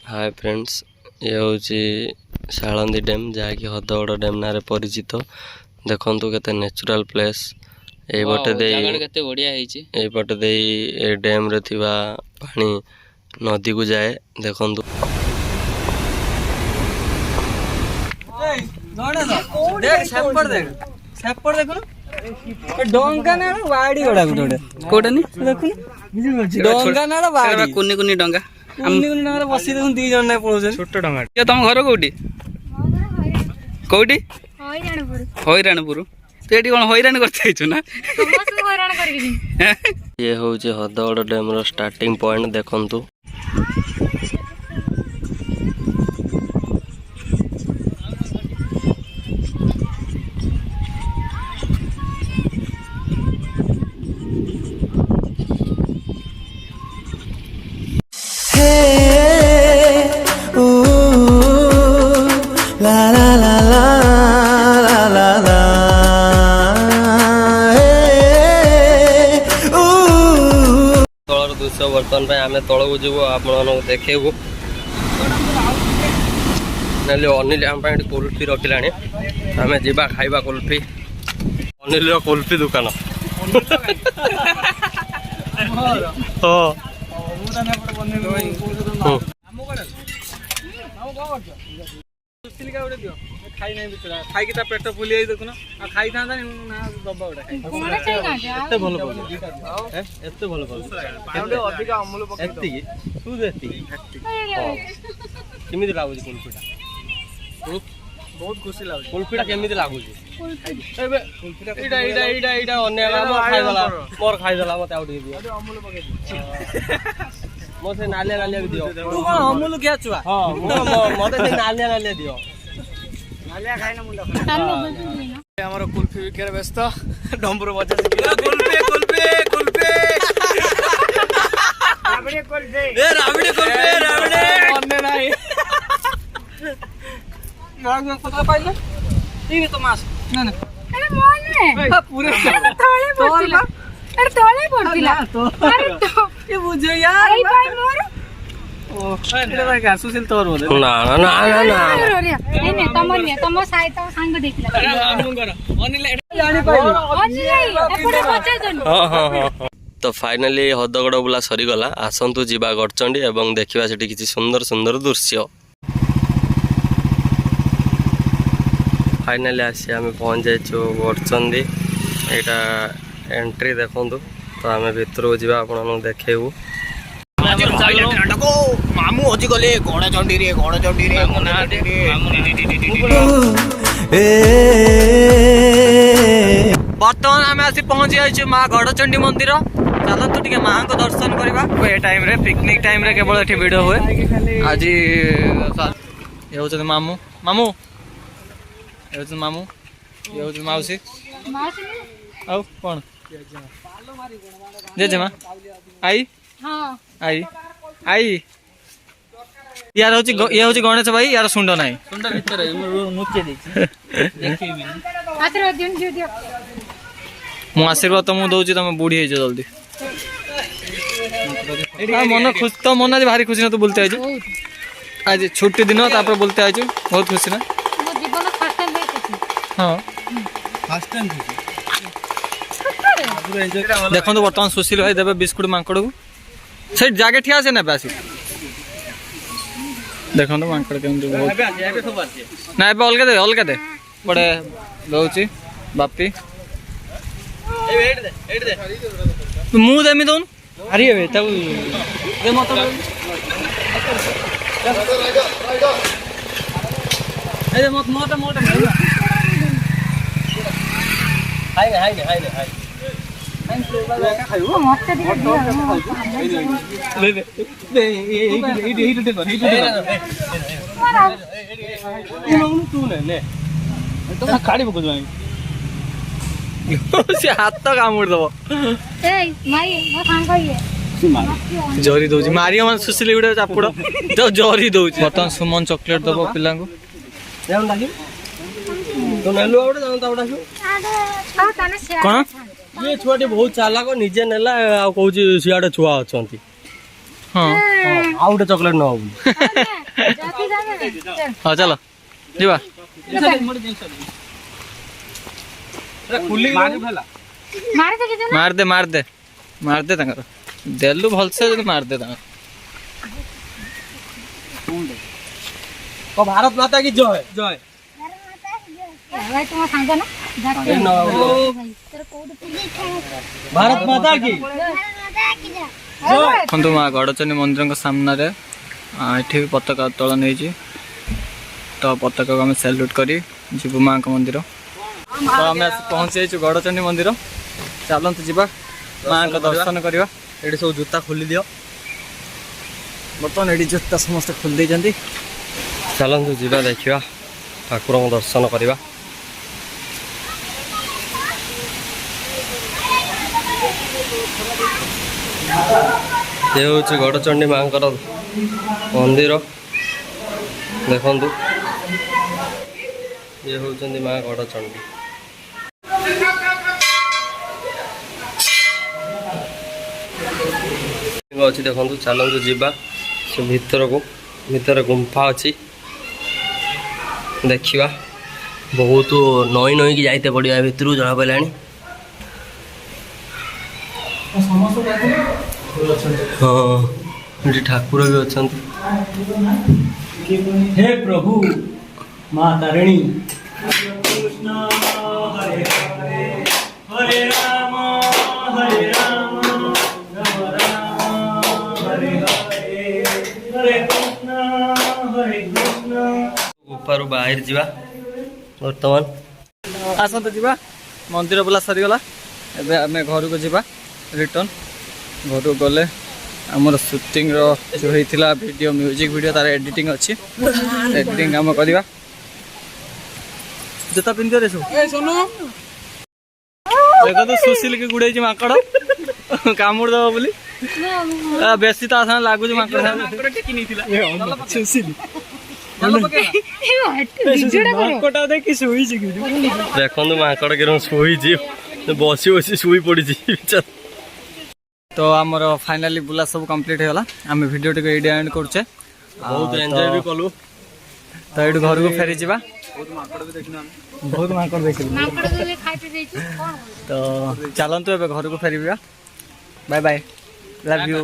Hi friends, ये हूँ शालंदी dam जहाँकि हदगड़ डैम ना परिचित। देखु केते नेचुरल प्लेस एपटे दे डैम रे थिबा पानी नदी को जाए। देखु डंगा ना बाड़ी गोड़ा गोटे कोटनी देखु डंगा ना बाड़ी कुनी कुनी डंगा कुनी कुनी डंगा बसी देखु दी जण ना पळो छोट डंगा। ये तुम घर कोठी कोठी हईराणपुर तू एटी कोन हईराण करते छु ना समस्त हईराण करबी। ये हूँ हदगड़ डैम रो स्टार्टिंग पॉइंट। देखु दृश्य बर्तमान आम तल को जीव आप देखू अनिल आम कुल्फी रखिला आम जा खाइबा कुल्फी। अनिल कुल्फी दुकान खाई पेट फुल देखुन खाई था दबा गोटे एत भल एत भल केमी लगुच कुल्फीटा बहुत खुशी लगुच कुल्फीटा केमी लगुच मोर खाईदेला मत मो से नालिया नालिया भी दियो अमूल क्या चुआ मत नालिया नालिया दियो हमारा कुल्फी विकेर व्यस्त डम्बर बजा कुल्फी कुल्फी कुल्फी राबड़े कुल्फी ए राबड़े कुल्फी राबड़े अन्ने नाही मांग में पता पाइला ठीक तो मास ना ना अरे मोने पूरे तोले पड़तिला अरे तो ये बुझे यार आई भाई मोर एटा का सुशील तोर बोले ना ना ना ना ने तम साइड सांग देखला अनिल जानि पाइलो अनिल एपटे पचा जन। हाँ हाँ हाँ। तो फाइनाली हदगड़ बुला सरीगला। आसतु जीवा गड़चंडी एवं देखा से किसी सुंदर सुंदर दृश्य। फाइनाली आसी आम पहुँच जाइए गड़चंडी। यहाँ एंट्री देखु तो आम भितर को आप देखू मामू हजी गले गणचंडी रे गणचंडी रे बर्तमान आम आसी पहुंची जाइए माँ गड़चंडी मंदिर। चलतु टे माँ को दर्शन करवा। ये टाइम रे पिकनिक टाइम रे केवल ये वीडियो हुए। आज ये हूँ मामू मामू ये हूँ मामू ये हूँ मौसी आउ कौन जेजेमा आई हां आई आई यार ये हूँ गणेश भाई यार सुंड ना सुंड भीतर नुचे आशीर्वाद दियो मु आशीर्वाद तुमको दौची तुम बुढ़ी हो जल्दी मन खुश तो मन आज भारी खुशी ना तू बोलते आज आज छुट्टी दिन तापर बोलते आज बहुत खुशी ना मो जीवन फर्स्ट टाइम देखि। हाँ फर्स्ट टाइम देखो तो बर्तमान सुशील भाई देवे बिस्कुट मांकड़ को से जागे ठिया से ना आसी देखो तो मांकड़ के ना अलग दे बड़े दौची बापी मु देमी दोन अरे वे तब दे मत ए मत मोटा मोटा हाय हाय हाय हाय मत दियो ले ले ए दे कर ये तू ले तो काढ़ी पको जाई से हाथ तो कामुड़ दबो ए माई मो सांग ये जरी दउची मारिया मन सुशील गुडे चापुड़ तो जरी दउची बर्तमान सुमन चॉकलेट दबो पिला को जान लागी तो नेलु आवडे जान तावडा आ ताने से कोन ये छुआटी बहुत चालाक निजे नेला आ कहूची सियाडे छुआ अछंती। हां ଆଉ ଗୋଟେ ଚକୋଲେଟ ନ ହବୁ जाती जाने हाँ चलो जीवा मारे तो कितना मार दे मार दे मार दे तंगर देलु भलसे जदी मार दे तंगर भारत माता की जय जय भाई तुम सांग ना जाती तेरे कोड भारत माता की देखो माँ गड़चंडी मंदिर सामने रे एठी भी पताका उत्तोलन होइछि तो पताका को आम सैल्यूट करी जीवु माँ का मंदिर तो आम पहुँची जाइछु गड़चंडी मंदिर चलतु जीवा माँ का दर्शन करवा एठी सब जूता खोली दियो बर्तमान एठी जूता समस्त खोल देइछन्ती चलतु ଯିବା ଦେଖିବା ଠାକୁରଙ୍କ ଦର୍ଶନ କରିବା ଏ ହେଉଛି ଗଡ଼ଚଣ୍ଡୀ ମାଙ୍କର ମନ୍ଦିର ଦେଖନ୍ତୁ ଇଏ ହେଉଛନ୍ତି ମା ଗଡ଼ଚଣ୍ଡୀ ଅଛି ଦେଖନ୍ତୁ ଚାଲନ୍ତୁ ଯିବା ସେ ଭିତରକୁ ଭିତରେ ଗୁମ୍ଫା ଅଛି ଦେଖିବା ବହୁତ ନଈ ନଈକି ଯାଇତେ ପଡ଼ିବ ଏ ଭିତରକୁ ଜଣା ପଡ଼ିଲାଣି ହଁ ଏଠି ଠାକୁର ବି ଅଛନ୍ତି हे प्रभु माँ तारिणी कृष्ण हरे हरे हरे राम राम राम हरे हरे हरे कृष्ण ଗୁମ୍ଫାରୁ ବାହାରି ଯିବା ବର୍ତ୍ତମାନ आसतु जीवा मंदिर बुला सरीगला एबे आमे घर को जीवा रिटर्न घर को गले आमर शूटिंग रो जो होइथिला वीडियो म्यूजिक वीडियो तार एडिटिंग अछि एडिटिंग काम करबा जता पिन करे ए सोनू देखो तो सुशील के गुडे जी माकड़ कामुड़ दबो बोली बेसी ता आसान लागु जी माकड़ टेकी निथिला सुशील ଦେଖନ୍ତୁ ମାଙ୍କଡ଼ କେରମ ଶୋଇଛି ବସି ବସି ଶୋଇ ପଡ଼ିଛି तो आमर फाइनाली बुला सब कंप्लीट होगा आम वीडियो टी एडी एंड करछे बहुत एंजॉय भी कलु तो ये घर को फेरी जावा बहुत माकड़ देखिल माकड़ ले खाइते देछि कोन तो चलंतु एबे घर को फेरी बाय बाय लव यू।